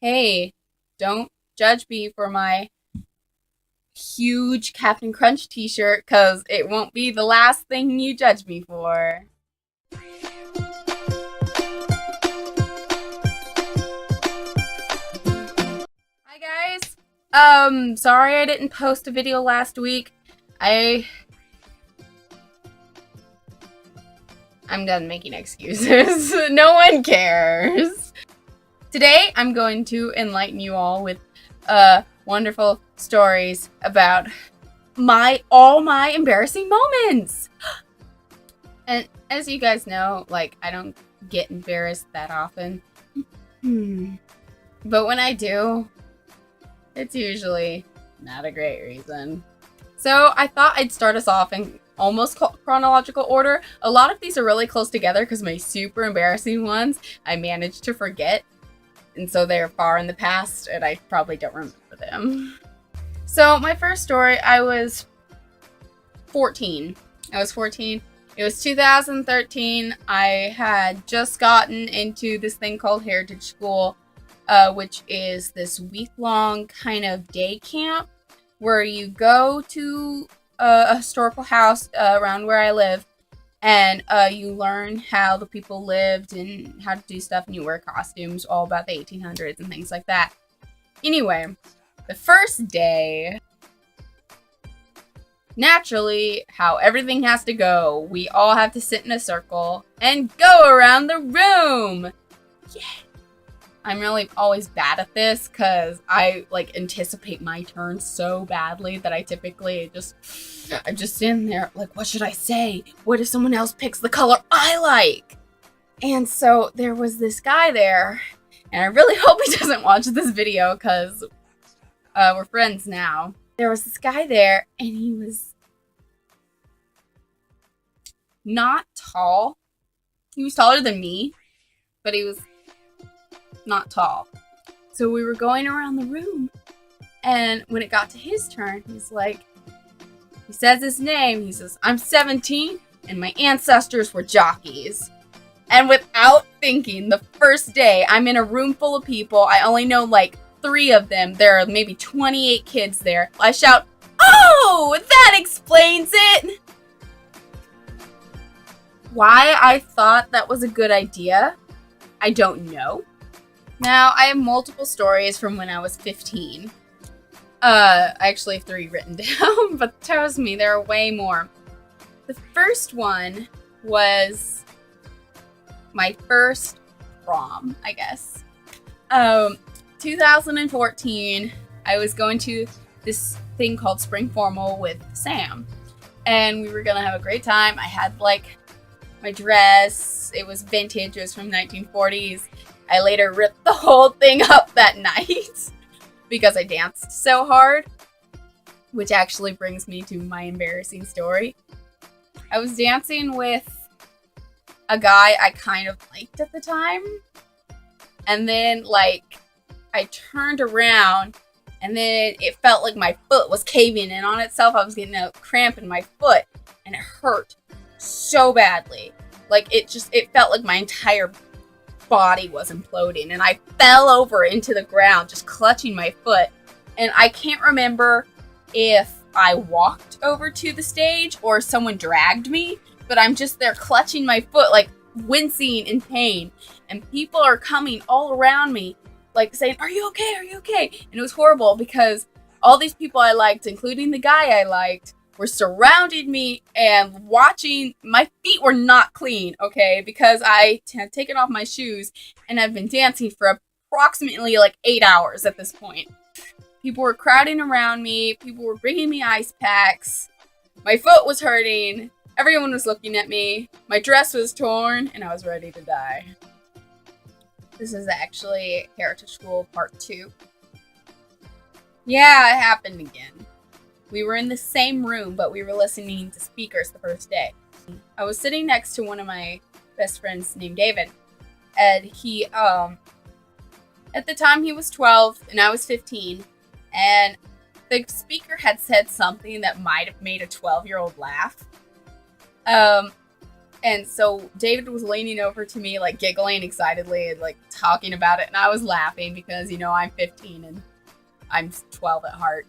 Hey, don't judge me for my huge Captain Crunch t-shirt, because it won't be the last thing you judge me for. Hi guys. Sorry I didn't post a video last week. I I'm done making excuses. No one cares. Today I'm going to enlighten you all with wonderful stories about all my embarrassing moments. And as you guys know, I don't get embarrassed that often. But when I do, it's usually not a great reason. So I thought I'd start us off in almost chronological order. A lot of these are really close together because my super embarrassing ones I managed to forget. And so they're far in the past and I probably don't remember them. So my first story, I was 14. It was 2013. I had just gotten into this thing called Heritage School, which is this week-long kind of day camp where you go to a historical house around where I live, and you learn how the people lived and how to do stuff, and you wear costumes all about the 1800s and things like that. Anyway, the first day, naturally, how everything has to go. We all have to sit in a circle and go around the room. Yeah. I'm really always bad at this because I anticipate my turn so badly that I typically I'm just sitting there like, what should I say? What if someone else picks the color I like? And so there was this guy there, and I really hope he doesn't watch this video because we're friends now. There was this guy there, and he was not tall. He was taller than me, but he was not tall. So we were going around the room, and when it got to his turn, he says his name. He says, "I'm 17, and my ancestors were jockeys." And without thinking, the first day, I'm in a room full of people. I only know 3 of them. There are maybe 28 kids there. I shout, "Oh, that explains it!" Why I thought that was a good idea, I don't know. Now, I have multiple stories from when I was 15. I actually have 3 written down, but trust me, there are way more. The first one was my first prom, I guess. 2014, I was going to this thing called Spring Formal with Sam, and we were gonna have a great time. I had my dress. It was vintage. It was from 1940s. I later ripped the whole thing up that night because I danced so hard, which actually brings me to my embarrassing story. I was dancing with a guy I kind of liked at the time, and then I turned around, and then it felt like my foot was caving in on itself. I was getting a cramp in my foot, and it hurt so badly. It felt like my entire body was imploding, and I fell over into the ground just clutching my foot. And I can't remember if I walked over to the stage or someone dragged me, but I'm just there clutching my foot, wincing in pain, and people are coming all around me saying, "Are you okay? Are you okay?" And it was horrible because all these people I liked, including the guy I liked, were surrounding me and watching. My feet were not clean, okay, because I had taken off my shoes and I've been dancing for approximately 8 hours at this point. People were crowding around me. People were bringing me ice packs. My foot was hurting. Everyone was looking at me. My dress was torn, and I was ready to die. This is actually Heritage School Part 2. Yeah, it happened again. We were in the same room, but we were listening to speakers the first day. I was sitting next to one of my best friends named David, and he, at the time he was 12 and I was 15, and the speaker had said something that might have made a 12-year-old laugh. And so David was leaning over to me, like giggling excitedly and like talking about it. And I was laughing because, you know, I'm 15 and I'm 12 at heart.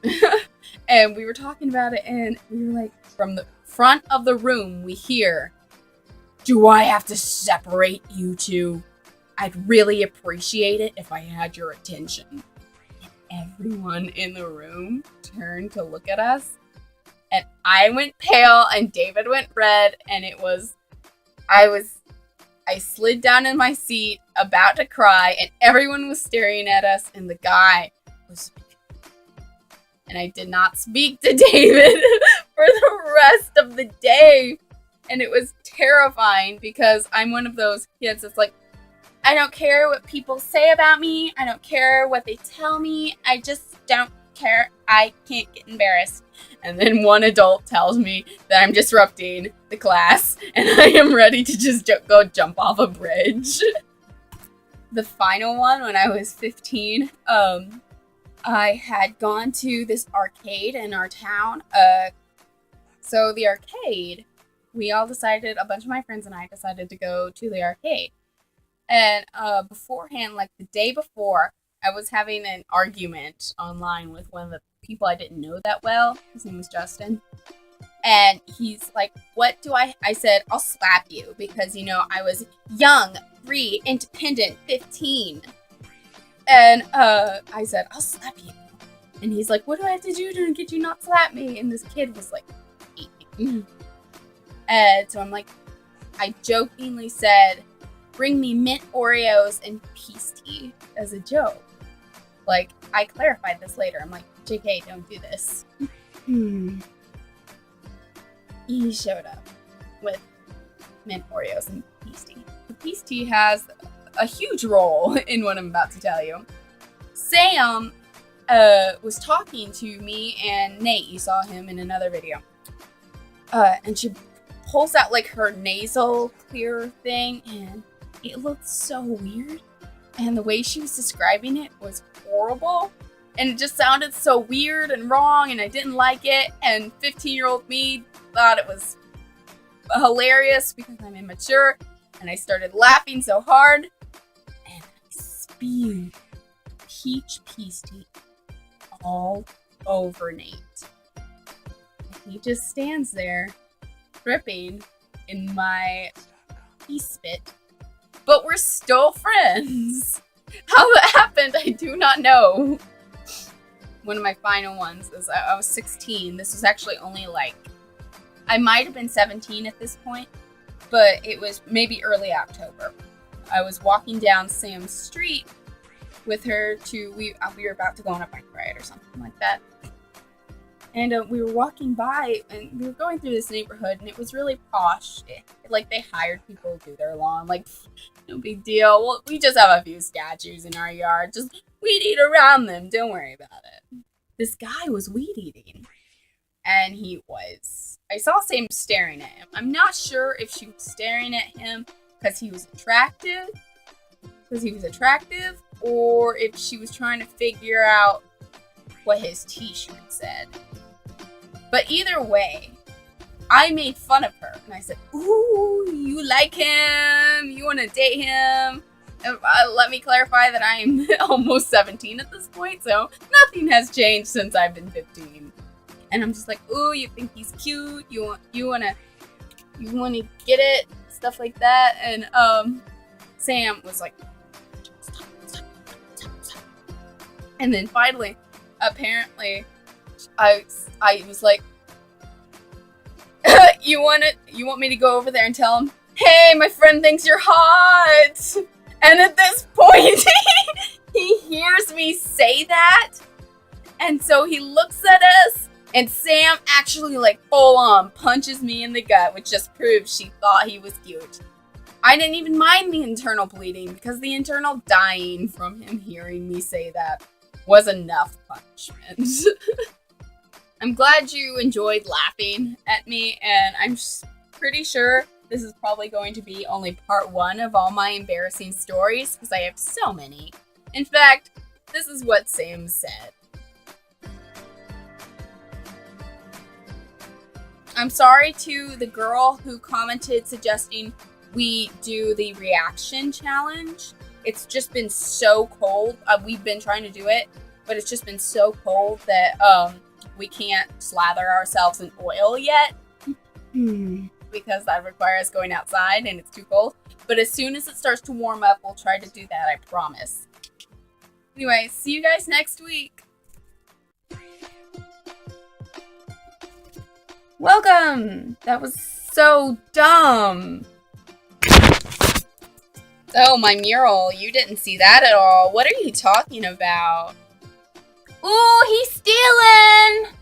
And we were talking about it, and we were like, from the front of the room, we hear, "Do I have to separate you two? I'd really appreciate it if I had your attention." And everyone in the room turned to look at us. And I went pale and David went red, and I slid down in my seat, about to cry, and everyone was staring at us, and the guy was, and I did not speak to David for the rest of the day. And it was terrifying because I'm one of those kids that's like, I don't care what people say about me. I don't care what they tell me. I just don't care. I can't get embarrassed. And then one adult tells me that I'm disrupting the class and I am ready to just go jump off a bridge. The final one, when I was 15, I had gone to this arcade in our town. So the arcade, we all decided, a bunch of my friends and I decided to go to the arcade. And beforehand, like the day before, I was having an argument online with one of the people I didn't know that well. His name was Justin. And he's like, what do I said, I'll slap you because, you know, I was young, free, independent, 15. And I said, I'll slap you. And he's like, what do I have to do to get you not slap me? And this kid was like, 18. And so I'm like, I jokingly said, bring me mint Oreos and peace tea as a joke. Like, I clarified this later. I'm like, JK, don't do this. He showed up with mint Oreos and peace tea. The peace tea has a huge role in what I'm about to tell you. Sam was talking to me and Nate. You saw him in another video. And she pulls out like her nasal clear thing, and it looked so weird. And the way she was describing it was horrible. And it just sounded so weird and wrong, and I didn't like it. And 15-year-old me thought it was hilarious because I'm immature. And I started laughing so hard. And I spewed peach peace tea all over Nate. And he just stands there, dripping in my pea spit. But we're still friends. How that happened, I do not know. One of my final ones is I was 16. This was actually only like, I might have been 17 at this point, but it was maybe early October. I was walking down Sam's street with her we were about to go on a bike ride or something like that. And we were walking by, and we were going through this neighborhood, and it was really posh. Like, they hired people to do their lawn. Like, no big deal. Well, we just have a few statues in our yard. Just weed eat around them. Don't worry about it. This guy was weed eating. And I saw Sam staring at him. I'm not sure if she was staring at him because he was attractive, or if she was trying to figure out what his t-shirt said. But either way, I made fun of her, and I said, ooh, you like him? You want to date him? And, let me clarify that I am almost 17 at this point, so nothing has changed since I've been 15. And I'm just like, ooh, you think he's cute? You wanna get it? Stuff like that. And Sam was like, stop. And then finally, apparently, I was like, you want me to go over there and tell him, hey, my friend thinks you're hot. And at this point, he hears me say that. And so he looks at us, and Sam actually like full on punches me in the gut, which just proves she thought he was cute. I didn't even mind the internal bleeding because the internal dying from him hearing me say that was enough punishment. I'm glad you enjoyed laughing at me, and I'm pretty sure this is probably going to be only part 1 of all my embarrassing stories because I have so many. In fact, this is what Sam said. I'm sorry to the girl who commented suggesting we do the reaction challenge. It's just been so cold. We've been trying to do it, but it's just been so cold that we can't slather ourselves in oil yet. Because that requires going outside and it's too cold. But as soon as it starts to warm up, we'll try to do that, I promise. Anyway, see you guys next week. Welcome! That was so dumb. Oh, my mural. You didn't see that at all. What are you talking about? Ooh, he's stealing!